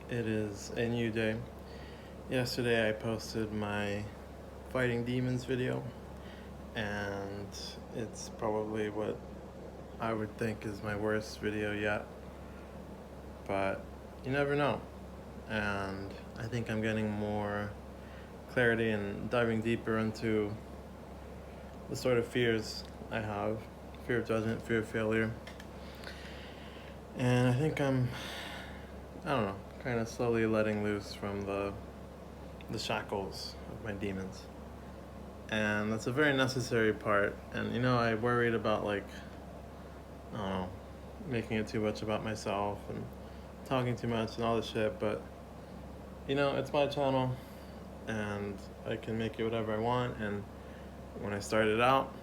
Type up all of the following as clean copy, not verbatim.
It is a new day. Yesterday I posted my fighting demons video, and it's probably what I would think is my worst video yet, but you never know. And I think I'm getting more clarity and diving deeper into the sort of fears I have: fear of judgment, fear of failure. And I think I don't know, kind of slowly letting loose from the shackles of my demons. And that's a very necessary part. And I worried about, like, I don't know, making it too much about myself and talking too much and all this shit, but it's my channel and I can make it whatever I want. And when I started out,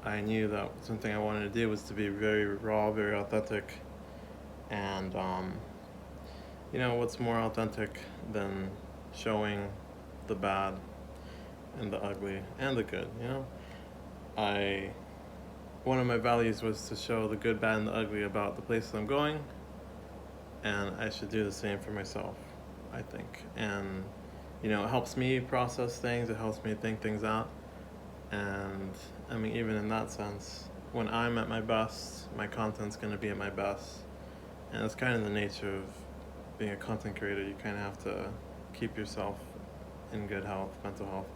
I knew that something I wanted to do was to be very raw, very authentic. And what's more authentic than showing the bad and the ugly and the good? One of my values was to show the good, bad, and the ugly about the places I'm going, and I should do the same for myself, I think. And it helps me process things, it helps me think things out. And I mean, even in that sense, when I'm at my best, my content's going to be at my best. And it's kind of the nature of being a content creator. You kind of have to keep yourself in good health, mental health,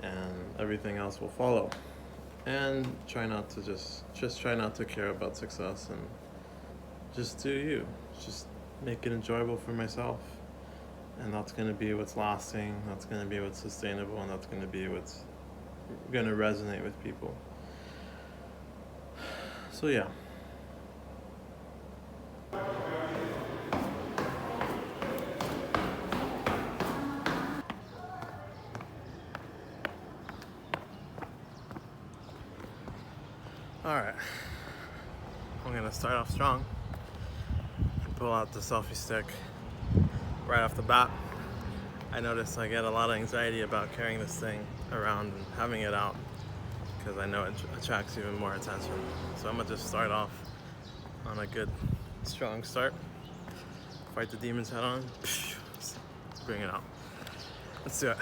and everything else will follow. And try not to just try not to care about success, and just do you. Just make it enjoyable for myself. And that's going to be what's lasting, that's going to be what's sustainable, and that's going to be what's going to resonate with people. So yeah. Alright, I'm gonna start off strong and pull out the selfie stick right off the bat. I notice I get a lot of anxiety about carrying this thing around and having it out because I know it attracts even more attention. So I'm gonna just start off on a good, strong start. Fight the demons head on. Bring it out. Let's do it.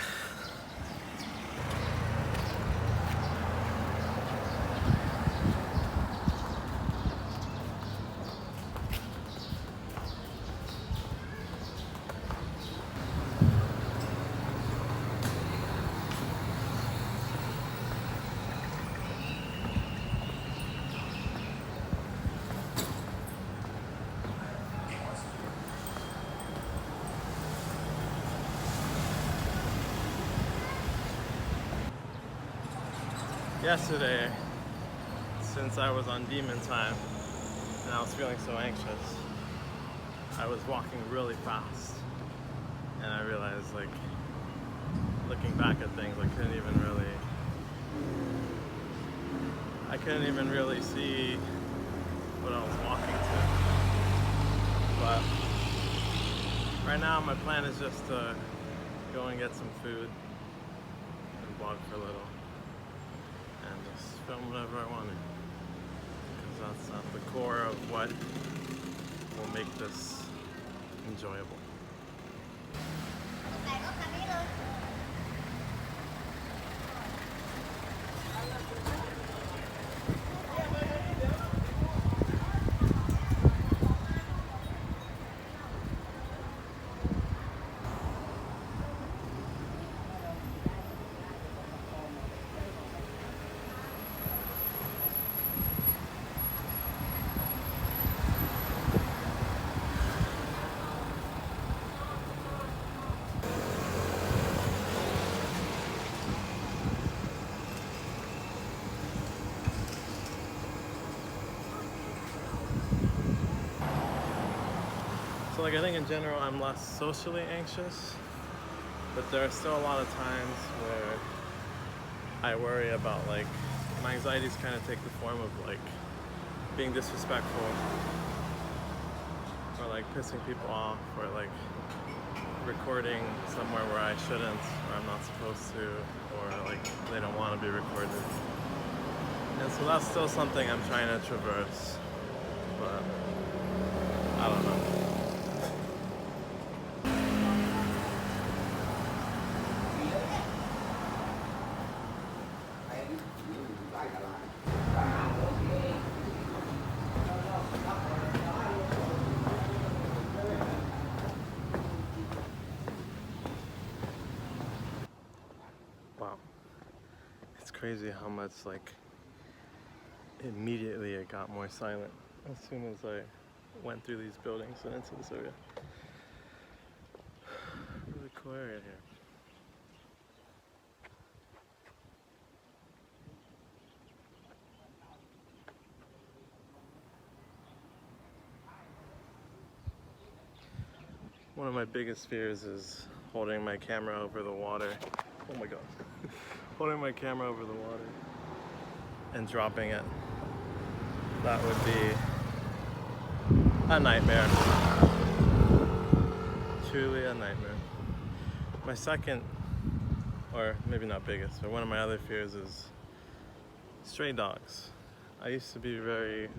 Yesterday, since I was on demon time and I was feeling so anxious, I was walking really fast, and I realized, like, looking back at things, I couldn't even really see what I was walking to. But right now my plan is just to go and get some food and vlog for a little. And just film whatever I wanted, because that's at the core of what will make this enjoyable. So, like, I think in general I'm less socially anxious, but there are still a lot of times where I worry about, like, my anxieties kind of take the form of, like, being disrespectful, or like pissing people off, or like recording somewhere where I shouldn't, or I'm not supposed to, or like they don't want to be recorded. And so that's still something I'm trying to traverse, but I don't know. Wow, it's crazy how much like immediately it got more silent as soon as I went through these buildings and into this area. Really cool area here. One of my biggest fears is holding my camera over the water. Oh my god. Holding my camera over the water and dropping it. That would be a nightmare. Truly a nightmare. My second, or maybe not biggest, but one of my other fears is stray dogs. I used to be very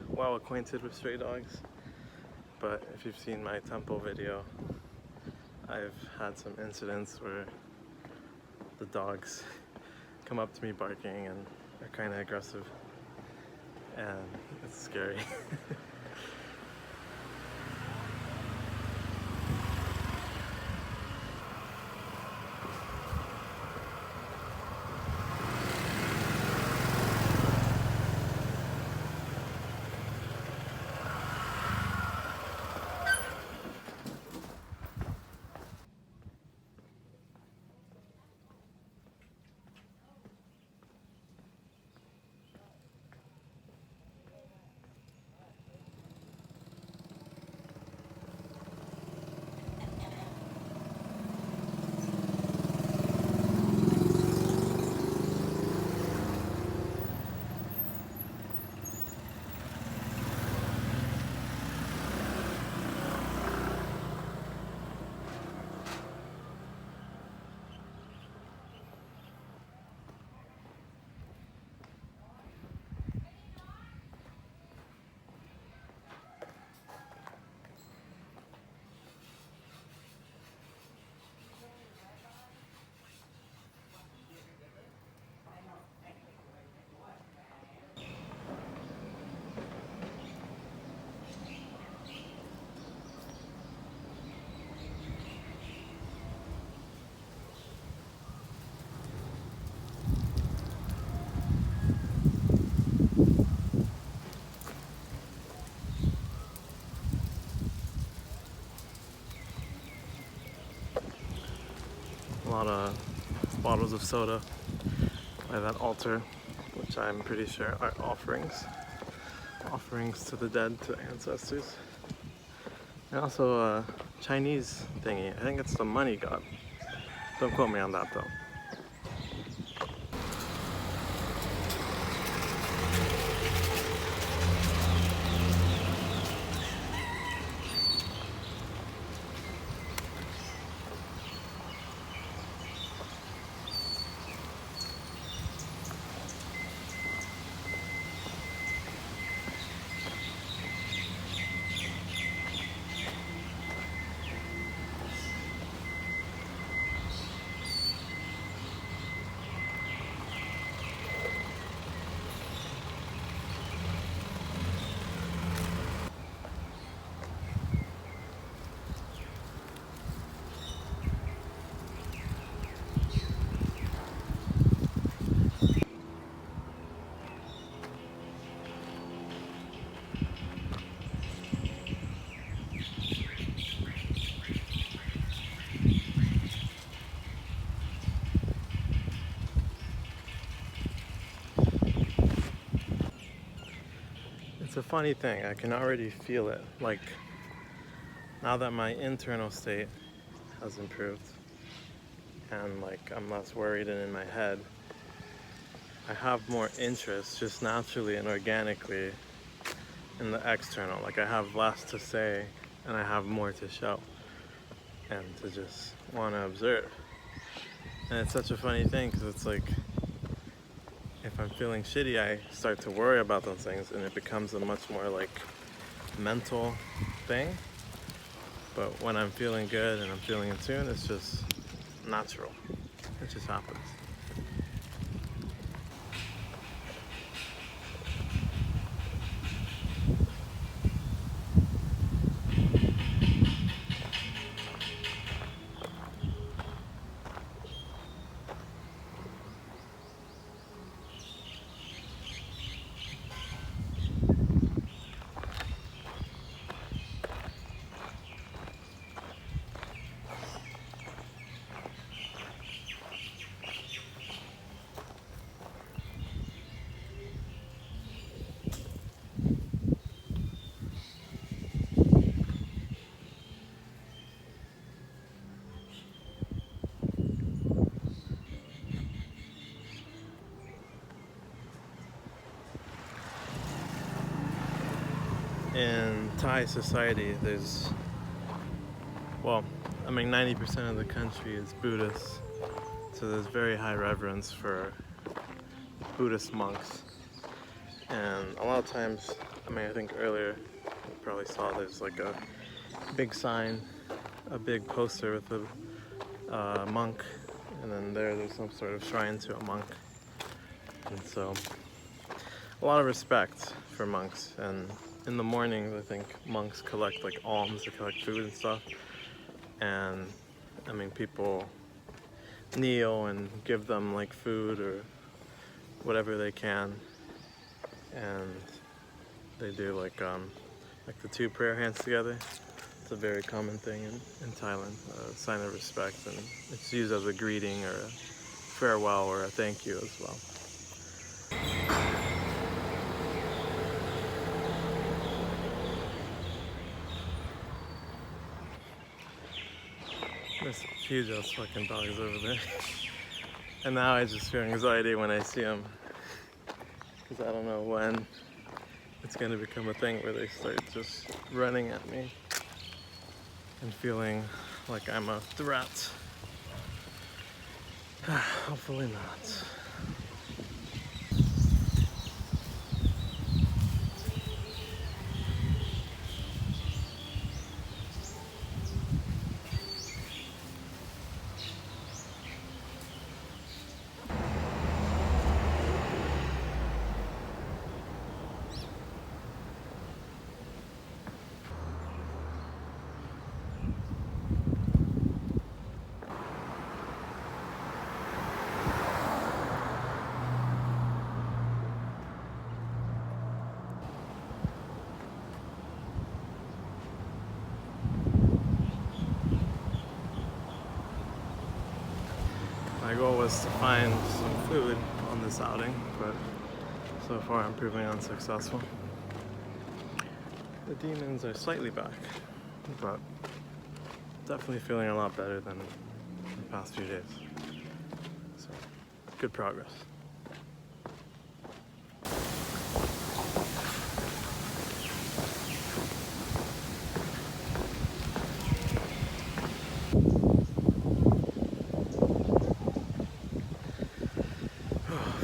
well acquainted with stray dogs, but if you've seen my temple video, I've had some incidents where the dogs come up to me barking and are kind of aggressive, and it's scary. A lot of bottles of soda by that altar, which I'm pretty sure are offerings to the dead, to ancestors. And also a Chinese thingy. I think it's the money god. Don't quote me on that though. It's a funny thing, I can already feel it. Like, now that my internal state has improved and like I'm less worried and in my head, I have more interest just naturally and organically in the external. Like I have less to say and I have more to show and to just want to observe. And it's such a funny thing because it's like, if I'm feeling shitty, I start to worry about those things and it becomes a much more like mental thing. But when I'm feeling good and I'm feeling in tune, it's just natural. It just happens. Thai society, there's, well, I mean 90% of the country is Buddhist, so there's very high reverence for Buddhist monks. And a lot of times, I mean, I think earlier you probably saw there's like a big sign, a big poster with a monk, and then there's some sort of shrine to a monk. And so a lot of respect for monks. And in the mornings, I think monks collect like alms, they collect food and stuff. And I mean, people kneel and give them like food or whatever they can. And they do like the two prayer hands together. It's a very common thing in Thailand, a sign of respect, and it's used as a greeting or a farewell or a thank you as well. There's huge ass fucking dogs over there. And now I just feel anxiety when I see them, because I don't know when it's gonna become a thing where they start just running at me and feeling like I'm a threat. Hopefully not. My goal was to find some food on this outing, but so far I'm proving unsuccessful. The demons are slightly back, but definitely feeling a lot better than the past few days. So, good progress.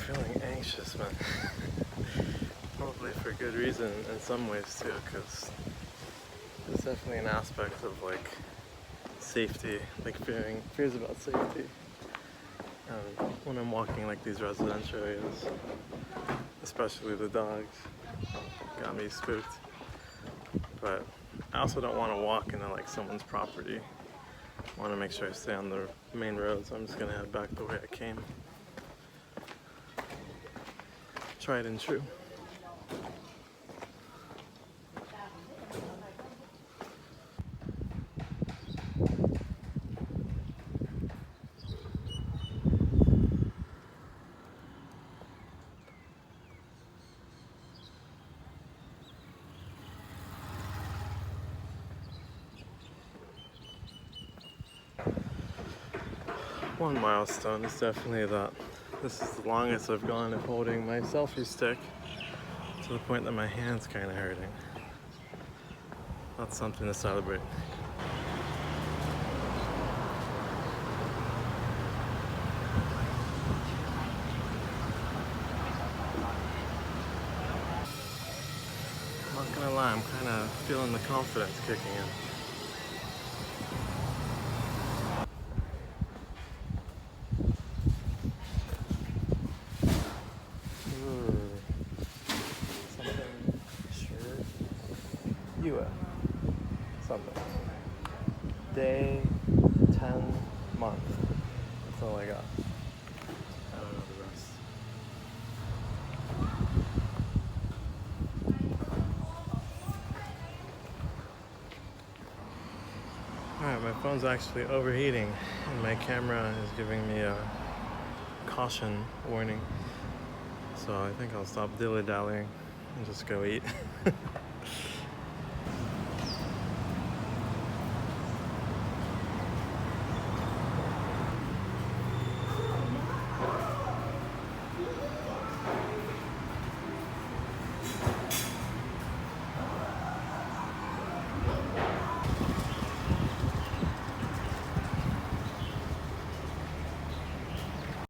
Feeling anxious, man. Probably for good reason in some ways too, because there's definitely an aspect of like safety, like fears about safety. And when I'm walking like these residential areas, especially the dogs, got me spooked. But I also don't want to walk into like someone's property. I want to make sure I stay on the main road, so I'm just gonna head back the way I came. Tried and true. One milestone is definitely that this is the longest I've gone of holding my selfie stick, to the point that my hand's kind of hurting. That's something to celebrate. I'm not gonna lie, I'm kind of feeling the confidence kicking in. Something. Day 10 month. That's all I got. I don't know the rest. Alright, my phone's actually overheating and my camera is giving me a caution warning. So I think I'll stop dilly-dallying and just go eat.